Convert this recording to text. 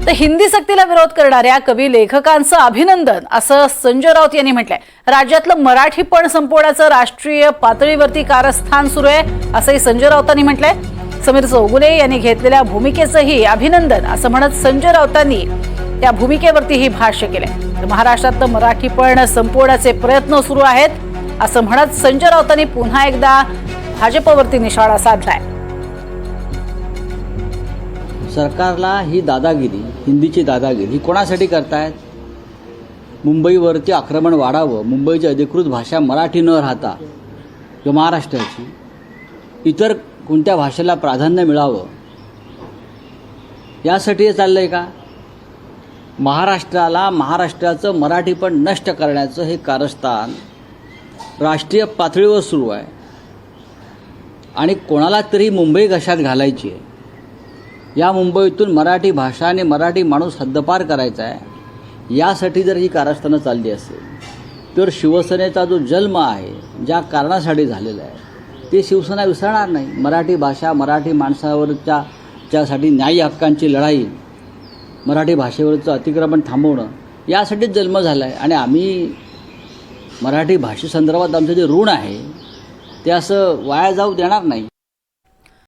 तर हिंदी सक्तीला विरोध करणाऱ्या कवी लेखकांचं अभिनंदन असं संजय राऊत यांनी म्हटलंय। राज्यातलं मराठीपण संपवण्याचं राष्ट्रीय पातळीवरती कारस्थान सुरू आहे असंही संजय राऊतांनी म्हटलंय। समीर चौगुले यांनी घेतलेल्या भूमिकेचंही अभिनंदन असं म्हणत संजय राऊतांनी त्या भूमिकेवरतीही भाष्य केलंय। महाराष्ट्रातलं मराठीपण संपवण्याचे प्रयत्न सुरू आहेत असं म्हणत संजय राऊतांनी पुन्हा एकदा भाजपवरती निशाणा साधलाय। सरकारला ही दादागिरी, हिंदीची दादागिरी कोणासाठी करतायत? मुंबईवरती आक्रमण वाढावं, मुंबईची अधिकृत भाषा मराठी न राहता किंवा महाराष्ट्राची इतर कोणत्या भाषेला प्राधान्य मिळावं यासाठी हे चाललंय का? महाराष्ट्राला, महाराष्ट्राचं मराठीपण नष्ट करण्याचं हे कारस्थान राष्ट्रीय पातळीवर सुरू आहे आणि कोणाला तरी मुंबई घशात घालायची आहे। या मुंबईतून मराठी भाषा आणि मराठी माणूस हद्दपार करायचा आहे। यासाठी जर ही कारस्थानं चालली असेल तर शिवसेनेचा जो जन्म आहे, ज्या कारणासाठी झालेला आहे ते शिवसेना विसरणार नाही। मराठी भाषा, मराठी माणसावरच्यासाठी न्याय्य हक्कांची लढाई, मराठी भाषेवरचं अतिक्रमण थांबवणं यासाठीच जन्म झाला आहे आणि आम्ही मराठी भाषेसंदर्भात आमचं जे ऋण आहे ते असं वाया जाऊ देणार नाही।